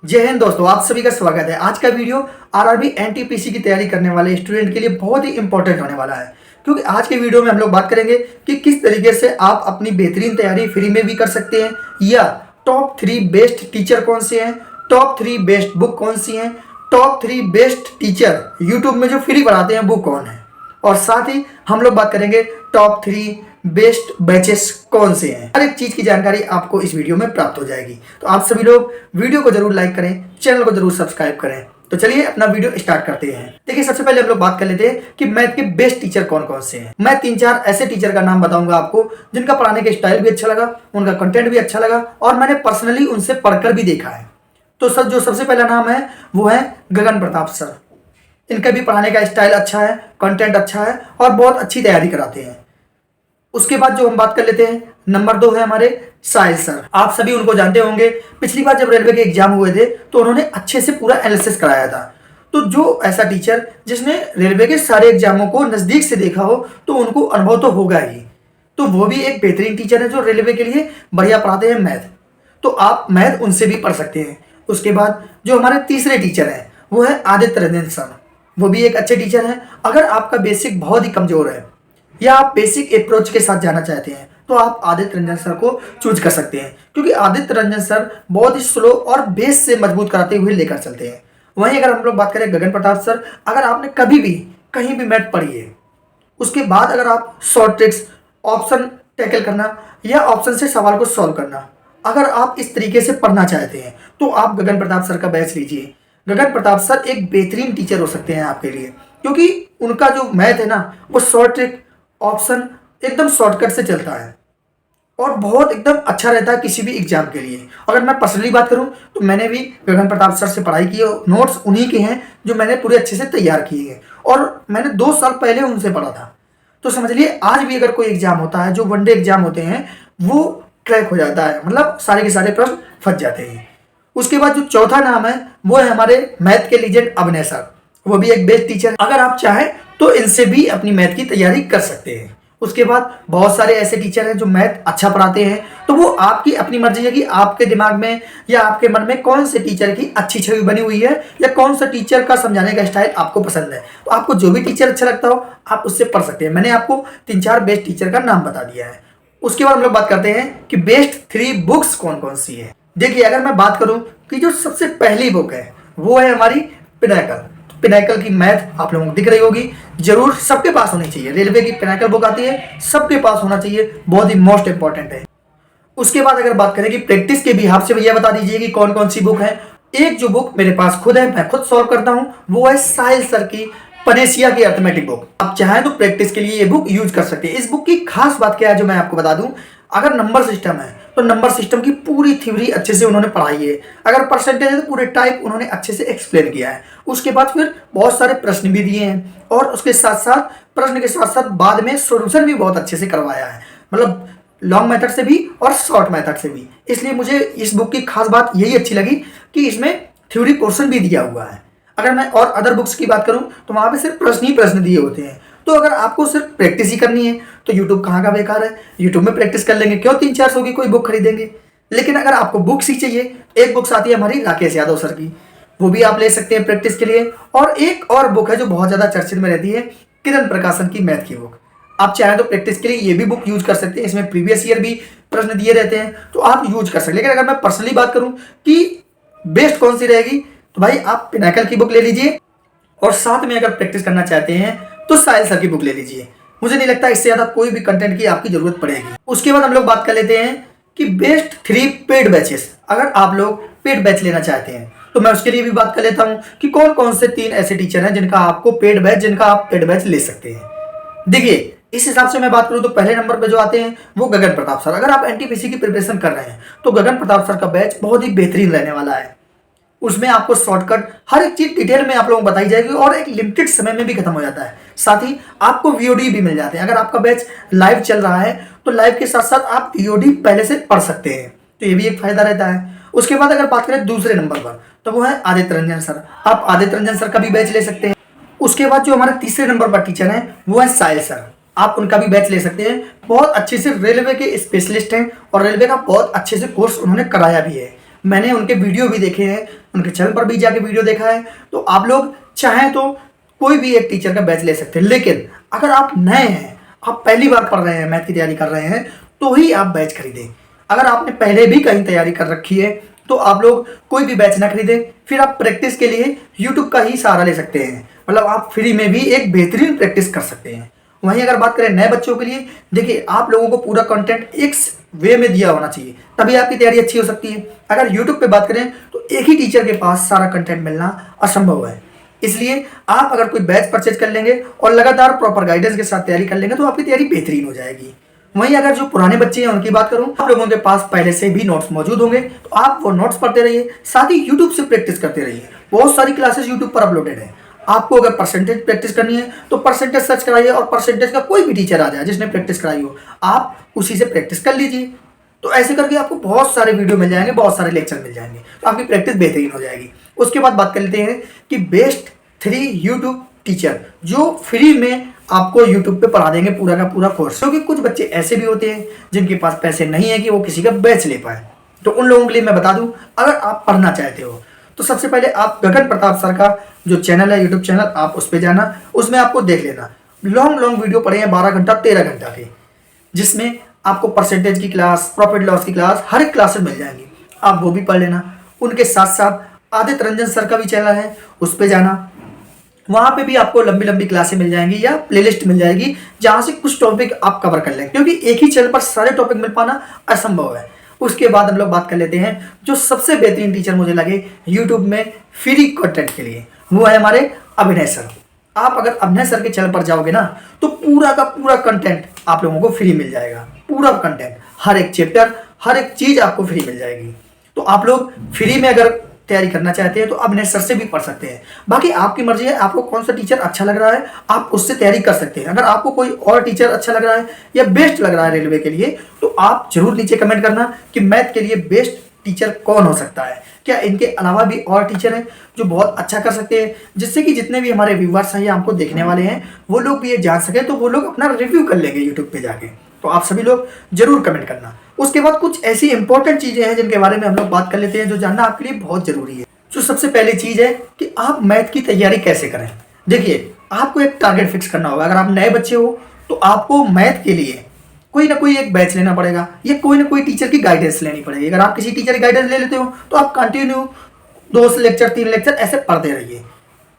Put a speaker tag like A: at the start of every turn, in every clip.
A: जय हिंद दोस्तों, आप सभी का स्वागत है। आज का वीडियो आरआरबी एनटीपीसी की तैयारी करने वाले स्टूडेंट के लिए बहुत ही इंपॉर्टेंट होने वाला है, क्योंकि आज के वीडियो में हम लोग बात करेंगे कि किस तरीके से आप अपनी बेहतरीन तैयारी फ्री में भी कर सकते हैं, या टॉप 3 बेस्ट टीचर कौन से हैं, टॉप 3 बेस्ट बुक कौन सी हैं, टॉप 3 बेस्ट टीचर यूट्यूब में जो फ्री पढ़ाते हैं वो कौन है, और साथ ही हम लोग बात करेंगे टॉप 3 बेस्ट बैचेस कौन से हैं। हर एक चीज की जानकारी आपको इस वीडियो में प्राप्त हो जाएगी। तो आप सभी लोग वीडियो को जरूर लाइक करें, चैनल को जरूर सब्सक्राइब करें। तो चलिए अपना वीडियो स्टार्ट करते हैं। देखिए, सबसे पहले हम लोग बात कर लेते हैं कि मैथ के बेस्ट टीचर कौन कौन से हैं। मैं 3-4 ऐसे टीचर का नाम बताऊंगा आपको जिनका पढ़ाने का स्टाइल भी अच्छा लगा, उनका कंटेंट भी अच्छा लगा, और मैंने पर्सनली उनसे पढ़कर भी देखा है। तो सर, जो सबसे पहला नाम है वो है गगन प्रताप सर। इनका भी पढ़ाने का स्टाइल अच्छा है, कंटेंट अच्छा है और बहुत अच्छी तैयारी कराते हैं। उसके बाद जो हम बात कर लेते हैं, नंबर 2 है हमारे साहिल सर। आप सभी उनको जानते होंगे, पिछली बार जब रेलवे के एग्जाम हुए थे तो उन्होंने अच्छे से पूरा एनालिसिस कराया था। तो जो ऐसा टीचर जिसने रेलवे के सारे एग्जामों को नज़दीक से देखा हो तो उनको अनुभव तो होगा ही। तो वो भी एक बेहतरीन टीचर है जो रेलवे के लिए बढ़िया पढ़ाते हैं मैथ। तो आप मैथ उनसे भी पढ़ सकते हैं। उसके बाद जो हमारे तीसरे टीचर हैं वो है आदित्य रंजन सर। वो भी एक अच्छे टीचर हैं। अगर आपका बेसिक बहुत ही कमज़ोर है या आप बेसिक अप्रोच के साथ जाना चाहते हैं तो आप आदित्य रंजन सर को चूज कर सकते हैं, क्योंकि आदित्य रंजन सर बहुत ही स्लो और बेस से मजबूत कराते हुए लेकर चलते हैं। वहीं अगर हम लोग बात करें गगन प्रताप सर, अगर आपने कभी भी कहीं भी मैथ पढ़ी है, उसके बाद अगर आप शॉर्ट ट्रिक्स, ऑप्शन टैकल करना या ऑप्शन से सवाल को सॉल्व करना, अगर आप इस तरीके से पढ़ना चाहते हैं तो आप गगन प्रताप सर का बैच लीजिए। गगन प्रताप सर एक बेहतरीन टीचर हो सकते हैं आपके लिए, क्योंकि उनका जो मैथ है ना वो शॉर्ट ट्रिक, ऑप्शन एकदम शॉर्टकट से चलता है और बहुत एकदम अच्छा रहता है किसी भी एग्जाम के लिए। अगर मैं पर्सनली बात करूं तो मैंने भी गगन प्रताप सर से पढ़ाई की है। नोट्स उन्हीं के हैं जो मैंने पूरे अच्छे से तैयार किए हैं, और मैंने 2 साल पहले उनसे पढ़ा था। तो समझ आज भी अगर कोई एग्जाम होता है, जो वनडे एग्जाम होते हैं, वो क्रैक हो जाता है, मतलब सारे के सारे प्रश्न फंस जाते हैं। उसके बाद जो चौथा नाम है वो है हमारे मैथ के लीजेंड अभिनय सर। वो भी एक बेस्ट टीचर। अगर आप चाहें तो इनसे भी अपनी मैथ की तैयारी कर सकते हैं। उसके बाद बहुत सारे ऐसे टीचर हैं जो मैथ अच्छा पढ़ाते हैं। तो वो आपकी अपनी मर्जी है कि आपके दिमाग में या आपके मन में कौन से टीचर की अच्छी छवि बनी हुई है, या कौन सा टीचर का समझाने का स्टाइल आपको पसंद है। तो आपको जो भी टीचर अच्छा लगता हो आप उससे पढ़ सकते हैं। मैंने आपको 3-4 बेस्ट टीचर का नाम बता दिया है। उसके बाद हम लोग बात करते हैं कि बेस्ट 3 बुक्स कौन कौन सी है। देखिए, अगर मैं बात करूं कि जो सबसे पहली बुक है वो है हमारी पिनाकल। पिनाकल की मैथ आप लोगों को दिख रही होगी, जरूर सबके पास होनी चाहिए। रेलवे की पिनाकल बुक आती है, सबके पास होना चाहिए, बहुत ही मोस्ट इंपॉर्टेंट है। उसके बाद अगर बात करें कि प्रैक्टिस के बिहाफ से भैया बता दीजिए कि कौन कौन सी बुक है। एक जो बुक मेरे पास खुद है, मैं खुद सॉल्व करता हूं, वो है साहिल सर की पनेसिया की अर्थमेटिक बुक। आप चाहें तो प्रैक्टिस के लिए ये बुक यूज कर सकते हैं। इस बुक की खास बात क्या है जो मैं आपको बता दूं, अगर नंबर सिस्टम है तो नंबर सिस्टम की पूरी थ्योरी अच्छे से उन्होंने पढ़ाई है। अगर परसेंटेज है तो पूरे टाइप उन्होंने अच्छे से एक्सप्लेन किया है। उसके बाद फिर बहुत सारे प्रश्न भी दिए हैं, और उसके साथ साथ प्रश्न के साथ साथ बाद में सॉल्यूशन भी बहुत अच्छे से करवाया है, मतलब लॉन्ग मेथड से भी और शॉर्ट मेथड से भी। इसलिए मुझे इस बुक की खास बात यही अच्छी लगी कि इसमें थ्योरी पोर्शन भी दिया हुआ है। अगर मैं और अदर बुक्स की बात करूं तो वहां पे सिर्फ प्रश्न ही प्रश्न दिए होते हैं। तो अगर आपको सिर्फ प्रैक्टिस ही करनी है तो यूट्यूब कहाँ का बेकार है, यूट्यूब में प्रैक्टिस कर लेंगे, क्यों 300-400 की कोई बुक खरीदेंगे। लेकिन अगर आपको बुक्स ही चाहिए, एक बुक्स आती है हमारी राकेश यादव सर की, वो भी आप ले सकते हैं प्रैक्टिस के लिए। और एक और बुक है जो बहुत ज़्यादा चर्चित में रहती है, किरण प्रकाशन की मैथ की बुक। आप चाहें तो प्रैक्टिस के लिए ये भी बुक यूज कर सकते हैं। इसमें प्रीवियस ईयर भी प्रश्न दिए रहते हैं, तो आप यूज कर सकते हैं। लेकिन अगर मैं पर्सनली बात करूं कि बेस्ट कौन सी रहेगी, तो भाई आप पिनाकल की बुक ले लीजिए, और साथ में अगर प्रैक्टिस करना चाहते हैं तो साहिल सर की बुक ले लीजिए। मुझे नहीं लगता इससे ज्यादा कोई भी कंटेंट की आपकी जरूरत पड़ेगी। उसके बाद हम लोग बात कर लेते हैं कि बेस्ट 3 पेड बैचेस। अगर आप लोग पेड बैच लेना चाहते हैं तो मैं उसके लिए भी बात कर लेता हूं कि कौन कौन से 3 ऐसे टीचर हैं जिनका आप पेड बैच ले सकते हैं। देखिए, इस हिसाब से मैं बात करूं तो पहले नंबर पे जो आते हैं वो गगन प्रताप सर। अगर आप एनटीपीसी की प्रिपरेशन कर रहे हैं तो गगन प्रताप सर का बैच बहुत ही बेहतरीन रहने वाला है। उसमें आपको शॉर्टकट हर एक चीज डिटेल में आप लोगों को बताई जाएगी, और एक लिमिटेड समय में भी खत्म हो जाता है। साथ ही आपको वीओडी भी मिल जाते हैं। अगर आपका बैच लाइव चल रहा है तो लाइव के साथ साथ आप वीओडी पहले से पढ़ सकते हैं, तो ये भी एक फायदा रहता है। उसके बाद अगर बात करें दूसरे नंबर पर तो वो है आदित्य रंजन सर। आप आदित्य रंजन सर का भी बैच ले सकते हैं। उसके बाद जो हमारे तीसरे नंबर पर टीचर हैं वो है साहिल सर। आप उनका भी बैच ले सकते हैं। बहुत अच्छे से रेलवे के स्पेशलिस्ट हैं और रेलवे का बहुत अच्छे से कोर्स उन्होंने कराया भी है। मैंने उनके वीडियो भी देखे हैं, उनके चैनल पर भी जाके वीडियो देखा है। तो आप लोग चाहें तो कोई भी एक टीचर का बैच ले सकते हैं। लेकिन अगर आप नए हैं, आप पहली बार पढ़ रहे हैं, मैथ की तैयारी कर रहे हैं, तो ही आप बैच खरीदें। अगर आपने पहले भी कहीं तैयारी कर रखी है तो आप लोग कोई भी बैच ना खरीदें। फिर आप प्रैक्टिस के लिए यूट्यूब का ही सहारा ले सकते हैं। मतलब आप फ्री में भी एक बेहतरीन प्रैक्टिस कर सकते हैं। वहीं अगर बात करें नए बच्चों के लिए, देखिए आप लोगों को पूरा कंटेंट एक वे में दिया होना चाहिए, तभी आपकी तैयारी अच्छी हो सकती है। अगर यूट्यूब पे बात करें तो एक ही टीचर के पास सारा कंटेंट मिलना असंभव है। इसलिए आप अगर कोई बैच परचेज कर लेंगे और लगातार प्रॉपर गाइडेंस के साथ तैयारी कर लेंगे तो आपकी तैयारी बेहतरीन हो जाएगी। वहीं अगर जो पुराने बच्चे हैं उनकी बात करूं, आप लोगों के पास पहले से भी नोट्स मौजूद होंगे, तो आप वो नोट्स पढ़ते रहिए, साथ ही यूट्यूब से प्रैक्टिस करते रहिए। बहुत सारी क्लासेस यूट्यूब पर अपलोडेड है। आपको अगर परसेंटेज प्रैक्टिस करनी है तो परसेंटेज सर्च कराइए और परसेंटेज का कोई भी टीचर आ जाए जिसने प्रैक्टिस कराई हो, आप उसी से प्रैक्टिस कर लीजिए। तो ऐसे करके आपको बहुत सारे वीडियो मिल जाएंगे, बहुत सारे लेक्चर मिल जाएंगे, तो आपकी प्रैक्टिस बेहतरीन हो जाएगी। उसके बाद बात कर लेते हैं कि बेस्ट 3 यूट्यूब टीचर जो फ्री में आपको यूट्यूब पे पढ़ा देंगे पूरा का पूरा कोर्स। क्योंकि कुछ बच्चे ऐसे भी होते हैं जिनके पास पैसे नहीं है कि वो किसी का बैच ले पाए। तो उन लोगों के लिए मैं बता दूं, अगर आप पढ़ना चाहते हो तो सबसे पहले आप गगन प्रताप सर का जो चैनल है, यूट्यूब चैनल, आप उस पर जाना, उसमें आपको देख लेना। लॉन्ग वीडियो पढ़े हैं 12 घंटा 13 घंटा के, जिसमें आपको परसेंटेज की क्लास, प्रॉफिट लॉस की क्लास, हर एक क्लासेस मिल जाएंगी। आप वो भी पढ़ लेना। उनके साथ साथ आदित्य रंजन सर का भी चैनल है, उस पर जाना। वहाँ पे भी आपको लंबी लंबी क्लासें मिल जाएंगी या प्लेलिस्ट मिल जाएगी जहाँ से कुछ टॉपिक आप कवर कर लेंगे, क्योंकि एक ही चैनल पर सारे टॉपिक मिल पाना असंभव है। उसके बाद हम लोग बात कर लेते हैं जो सबसे बेहतरीन टीचर मुझे लगे यूट्यूब में फ्री कंटेंट के लिए, वो है हमारे अभिनय सर। आप अगर अभिनय सर के चैनल पर जाओगे ना तो पूरा का पूरा कंटेंट आप लोगों को फ्री मिल जाएगा। पूरा कंटेंट, हर एक चैप्टर, हर एक चीज़ आपको फ्री मिल जाएगी। तो आप लोग फ्री में अगर तैयारी करना चाहते हैं तो अभिनय सर से भी पढ़ सकते हैं। बाकी आपकी मर्जी है, आपको कौन सा टीचर अच्छा लग रहा है आप उससे तैयारी कर सकते हैं। अगर आपको कोई और टीचर अच्छा लग रहा है या बेस्ट लग रहा है रेलवे के लिए, तो आप जरूर नीचे कमेंट करना कि मैथ के लिए बेस्ट टीचर कौन हो सकता है। क्या इनके अलावा भी और टीचर हैं जो बहुत अच्छा कर सकते हैं, जिससे कि जितने भी हमारे व्यूवर्स हैं या हमको देखने वाले हैं वो लोग भी ये जान सकें, तो वो लोग अपना रिव्यू कर लेंगे यूट्यूब पे जाके। तो आप सभी लोग जरूर कमेंट करना। उसके बाद कुछ ऐसी इंपॉर्टेंट चीज़ें हैं जिनके बारे में हम लोग बात कर लेते हैं जो जानना आपके लिए बहुत ज़रूरी है। जो सबसे पहली चीज़ है कि आप मैथ की तैयारी कैसे करें। देखिए, आपको एक टारगेट फिक्स करना होगा। अगर आप नए बच्चे हो तो आपको मैथ के लिए कोई ना कोई एक बैच लेना पड़ेगा या कोई ना कोई टीचर की गाइडेंस लेनी पड़ेगी। अगर आप किसी टीचर की गाइडेंस ले लेते हो तो आप कंटिन्यू 2 लेक्चर 3 लेक्चर ऐसे पढ़ते रहिए,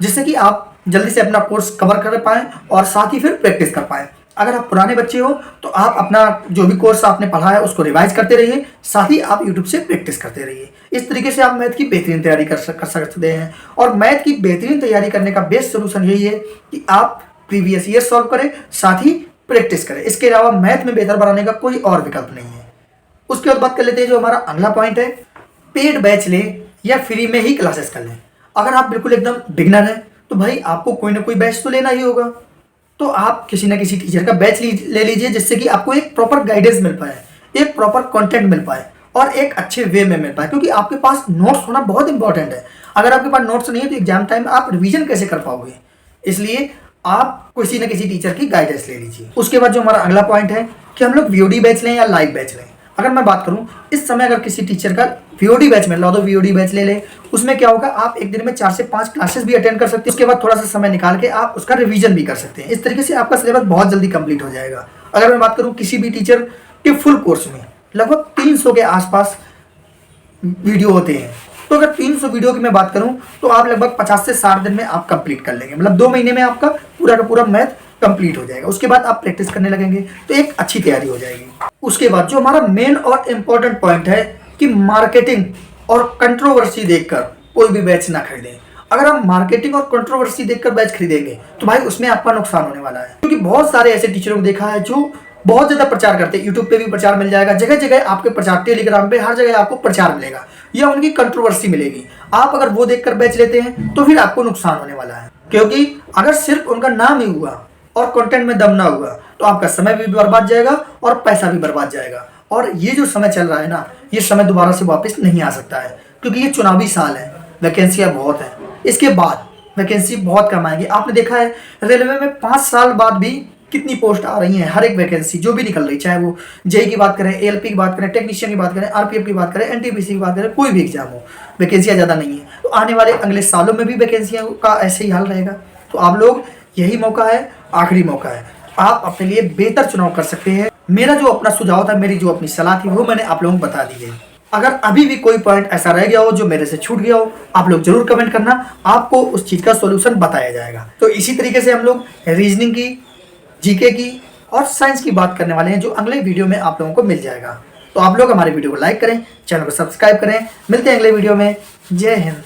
A: जिससे कि आप जल्दी से अपना कोर्स कवर कर पाएँ और साथ ही फिर प्रैक्टिस कर पाएँ। अगर आप पुराने बच्चे हो तो आप अपना जो भी कोर्स आपने पढ़ा है उसको रिवाइज करते रहिए, साथ ही आप यूट्यूब से प्रैक्टिस करते रहिए। इस तरीके से आप मैथ की बेहतरीन तैयारी कर सकते हैं। और मैथ की बेहतरीन तैयारी करने का बेस्ट सोल्यूशन यही है कि आप प्रीवियस ईयर सॉल्व करें, साथ ही प्रैक्टिस करें। इसके अलावा मैथ में बेहतर बनाने का कोई और विकल्प नहीं है। उसके बाद बात कर लेते हैं जो हमारा अगला पॉइंट है, पेड बैच लें या फ्री में ही क्लासेस कर लें। अगर आप बिल्कुल एकदम बिगनर हैं तो भाई आपको कोई ना कोई बैच तो लेना ही होगा। तो आप किसी ना किसी टीचर का बैच ले लीजिए, जिससे कि आपको एक प्रॉपर गाइडेंस मिल पाए, एक प्रॉपर कंटेंट मिल पाए और एक अच्छे वे में मिल पाए। क्योंकि आपके पास नोट्स होना बहुत इंपॉर्टेंट है। अगर आपके पास नोट्स नहीं है तो एग्जाम टाइम आप रिवीजन कैसे कर पाओगे। इसलिए आप किसी न किसी टीचर की गाइडेंस ले लीजिए। उसके बाद जो हमारा अगला पॉइंट है कि हम लोग वीओडी बैच लें या लाइव बैच लें। अगर मैं बात करूं, इस समय अगर किसी टीचर का वीओडी बैच मिल रहा हो तो वीओडी बैच ले लें। उसमें क्या होगा, आप एक दिन में 4 से 5 क्लासेस भी अटेंड कर सकते हैं। उसके बाद थोड़ा सा समय निकाल के आप उसका रिवीजन भी कर सकते हैं। इस तरीके से आपका सिलेबस बहुत जल्दी कंप्लीट हो जाएगा। अगर मैं बात करूं किसी भी टीचर के फुल कोर्स में लगभग 300 के आसपास वीडियो होते हैं, तो अगर 300 वीडियो की मैं बात करूं तो आप लगभग 50 से 60 दिन में आप कंप्लीट कर लेंगे। मतलब 2 महीने में आपका पूरा का पूरा मैथ कंप्लीट हो जाएगा। उसके बाद आप प्रैक्टिस करने लगेंगे तो एक अच्छी तैयारी हो जाएगी। उसके बाद जो हमारा मेन और इम्पोर्टेंट पॉइंट है कि मार्केटिंग और कंट्रोवर्सी देखकर कोई भी बैच ना खरीदें। अगर आप मार्केटिंग और कंट्रोवर्सी देखकर बैच खरीदेंगे तो भाई उसमें आपका नुकसान होने वाला है। क्योंकि बहुत सारे ऐसे टीचरों को देखा है जो बहुत ज़्यादा प्रचार करते हैं। यूट्यूब पे भी प्रचार मिल जाएगा, जगह जगह आपके प्रचार, टेलीग्राम पे हर जगह आपको प्रचार मिलेगा या उनकी कंट्रोवर्सी मिलेगी। आप अगर वो देखकर बैच लेते हैं तो फिर आपको नुकसान होने वाला है। क्योंकि अगर सिर्फ उनका नाम ही हुआ और कंटेंट में दम ना हुआ तो आपका समय भी बर्बाद जाएगा और पैसा भी बर्बाद जाएगा। और ये जो समय चल रहा है ना, ये समय दोबारा से वापस नहीं आ सकता है, क्योंकि ये चुनावी साल है, वैकेंसियाँ बहुत हैं। इसके बाद वैकेंसी बहुत कम आएगी। आपने देखा है रेलवे में 5 साल बाद भी कितनी पोस्ट आ रही हैं। हर एक वैकेंसी जो भी निकल रही, चाहे वो जेई की बात करें, एएलपी की बात करें, टेक्नीशियन की बात करें, आरपीएफ की बात करें, एनटीपीसी की बात करें, कोई भी एग्जाम हो, वैकेंसियाँ ज़्यादा नहीं है। आने वाले अगले सालों में भी वैकेंसियों का ऐसे ही हाल रहेगा। तो आप लोग, यही मौका है, आखिरी मौका है, आप अपने लिए बेहतर चुनाव कर सकते हैं। मेरा जो अपना सुझाव था, मेरी जो अपनी सलाह थी, वो मैंने आप लोगों को बता दी है। अगर अभी भी कोई पॉइंट ऐसा रह गया हो जो मेरे से छूट गया हो, आप लोग जरूर कमेंट करना, आपको उस चीज़ का सॉल्यूशन बताया जाएगा। तो इसी तरीके से हम लोग रीजनिंग की, जीके की और साइंस की बात करने वाले हैं, जो अगले वीडियो में आप लोगों को मिल जाएगा। तो आप लोग हमारे वीडियो को लाइक करें, चैनल को सब्सक्राइब करें। मिलते हैं अगले वीडियो में। जय हिंद।